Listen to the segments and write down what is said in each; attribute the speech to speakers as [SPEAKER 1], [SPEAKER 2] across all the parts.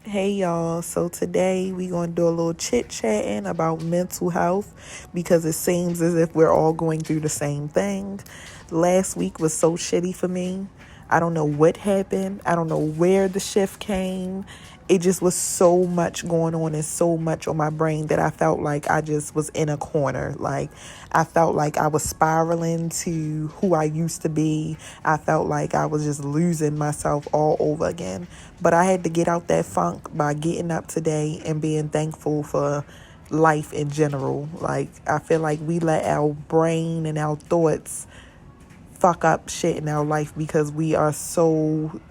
[SPEAKER 1] Hey y'all, so today we gonna do a little chit chatting about mental health because it seems as if we're all going through the same thing. Last week was so shitty for me. I don't know what happened. I don't know where the shift came. It just was so much going on and so much on my brain that I felt like I just was in a corner. Like I felt like I was spiraling to who I used to be. I felt like I was just losing myself all over again. But I had to get out that funk by getting up today and being thankful for life in general. Like I feel like we let our brain and our thoughts fuck up shit in our life because we are so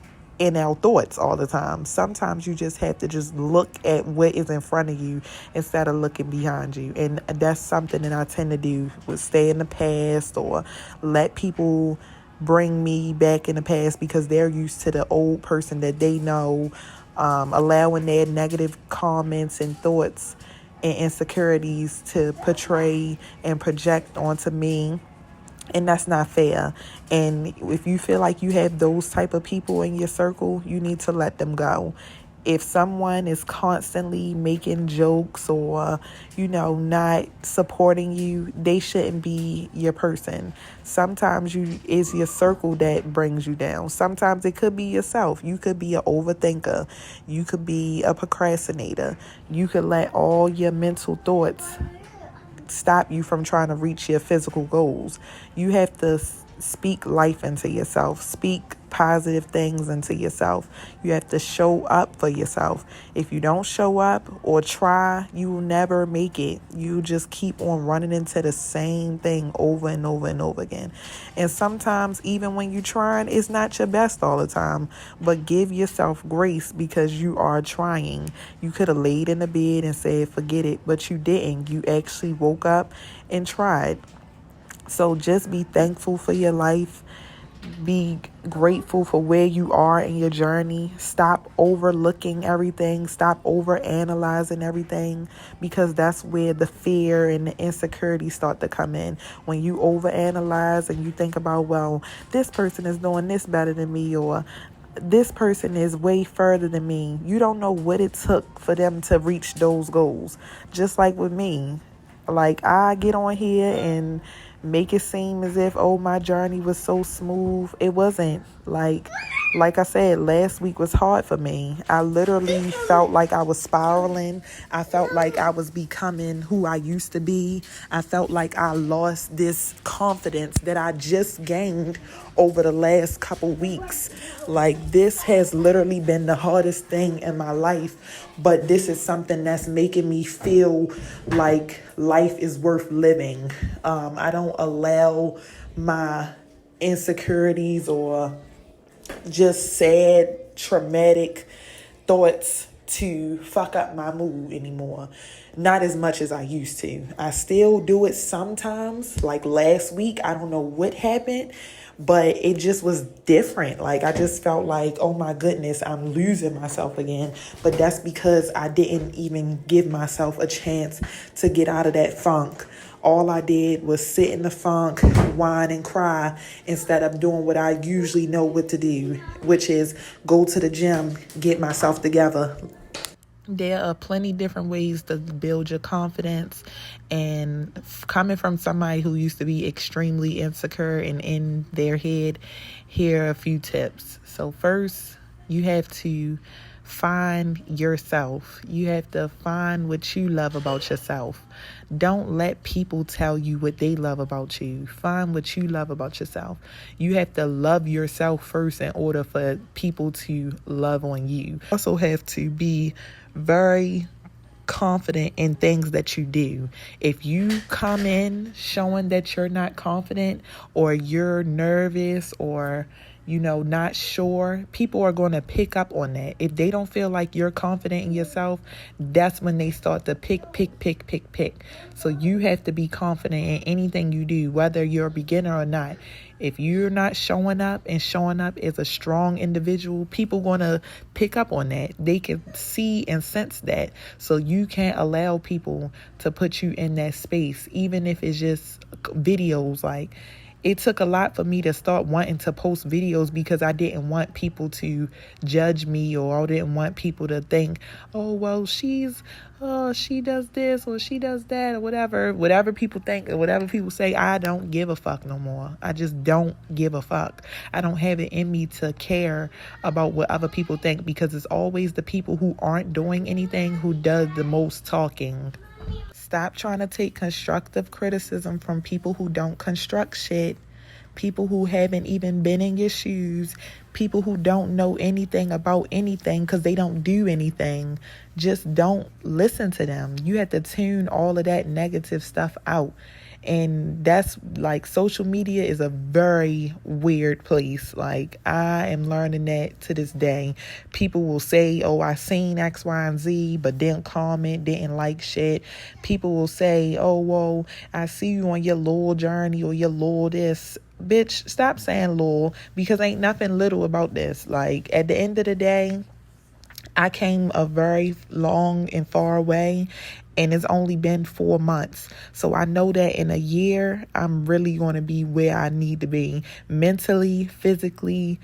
[SPEAKER 1] in our thoughts all the time. Sometimes you just have to just look at what is in front of you instead of looking behind you. And that's something that I tend to do, with stay in the past or let people bring me back in the past because they're used to the old person that they know, allowing their negative comments and thoughts and insecurities to portray and project onto me, and that's not fair. And if you feel like you have those type of people in your circle, you need to let them go. If someone is constantly making jokes or not supporting you, they shouldn't be your person. Sometimes it's your circle that brings you down. Sometimes it could be yourself. You could be an overthinker. You could be a procrastinator. You could let all your mental thoughts stop you from trying to reach your physical goals. You have to speak life into yourself. Speak positive things into yourself. You have to show up for yourself. If you don't show up or try, you will never make it. You just keep on running into the same thing over and over and over again. And sometimes even when you're trying, it's not your best all the time. But give yourself grace because you are trying. You could have laid in the bed and said, forget it, but you didn't. You actually woke up and tried. So just be thankful for your life. Be grateful for where you are in your journey. Stop overlooking everything. Stop overanalyzing everything, because that's where the fear and the insecurity start to come in. When you overanalyze and you think about, well, this person is doing this better than me, or this person is way further than me. You don't know what it took for them to reach those goals. Just like with me. Like, I get on here and make it seem as if, oh, my journey was so smooth. It wasn't. Like I said, last week was hard for me. I literally felt like I was spiraling. I felt like I was becoming who I used to be. I felt like I lost this confidence that I just gained over the last couple weeks. Like, this has literally been the hardest thing in my life, but this is something that's making me feel like life is worth living. I don't allow my insecurities or just sad, traumatic thoughts to fuck up my mood anymore. Not as much as I used to. I still do it sometimes. Like last week, I don't know what happened, but it just was different. Like, I just felt like, oh my goodness, I'm losing myself again. But that's because I didn't even give myself a chance to get out of that funk. All I did was sit in the funk, whine and cry, instead of doing what I usually know what to do, which is go to the gym, get myself together. There are plenty different ways to build your confidence, and coming from somebody who used to be extremely insecure and in their head, here are a few tips. So first, you have to find yourself. You have to find what you love about yourself. Don't let people tell you what they love about you. Find what you love about yourself. You have to love yourself first in order for people to love on you. You also have to be very confident in things that you do. If you come in showing that you're not confident, or you're nervous, or not sure, people are going to pick up on that. If they don't feel like you're confident in yourself, that's when they start to pick. So you have to be confident in anything you do, whether you're a beginner or not. If you're not showing up as a strong individual, people going to pick up on that. They can see and sense that. So you can't allow people to put you in that space, even if it's just videos. Like, it took a lot for me to start wanting to post videos because I didn't want people to judge me, or I didn't want people to think, oh, well, she does this or she does that or whatever. Whatever people think or whatever people say, I don't give a fuck no more. I just don't give a fuck. I don't have it in me to care about what other people think, because it's always the people who aren't doing anything who does the most talking. Stop trying to take constructive criticism from people who don't construct shit. People who haven't even been in your shoes. People who don't know anything about anything because they don't do anything. Just don't listen to them. You have to tune all of that negative stuff out. And that's like, social media is a very weird place. Like, I am learning that to this day. People will say, oh, I seen X, Y, and Z, but didn't comment, didn't like shit. People will say, oh, well, I see you on your little journey or your little this. Bitch, stop saying little, because ain't nothing little about this. Like, at the end of the day, I came a very long and far way, and it's only been 4 months. So I know that in a year, I'm really going to be where I need to be, mentally, physically,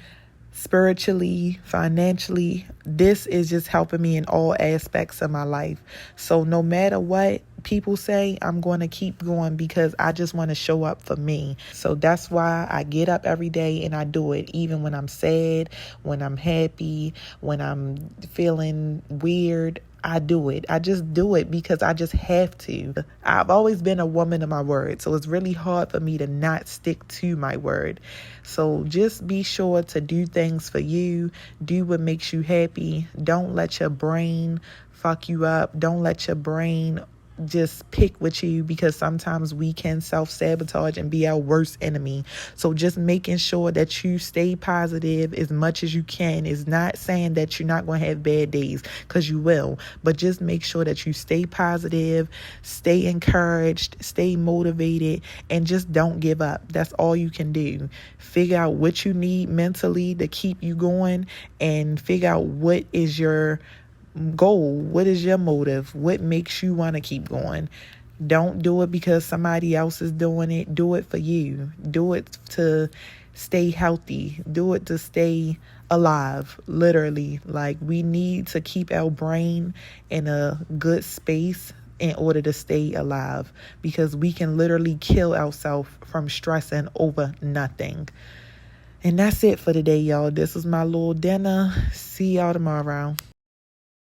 [SPEAKER 1] spiritually, financially. This is just helping me in all aspects of my life. So no matter what people say, I'm going to keep going, because I just want to show up for me. So that's why I get up every day and I do it, even when I'm sad, when I'm happy, when I'm feeling weird. I do it. I just do it because I just have to. I've always been a woman of my word, so it's really hard for me to not stick to my word. So just be sure to do things for you. Do what makes you happy. Don't let your brain fuck you up. Don't let your brain just pick with you, because sometimes we can self-sabotage and be our worst enemy. So just making sure that you stay positive as much as you can is not saying that you're not going to have bad days, because you will, but just make sure that you stay positive, stay encouraged, stay motivated, and just don't give up. That's all you can do. Figure out what you need mentally to keep you going, and figure out what is your goal. What is your motive? What makes you want to keep going? Don't do it because somebody else is doing it. Do it for you. Do it to stay healthy. Do it to stay alive, literally. Like, we need to keep our brain in a good space in order to stay alive, because we can literally kill ourselves from stressing over nothing. And that's it for today, y'all. This was my little dinner. See y'all tomorrow.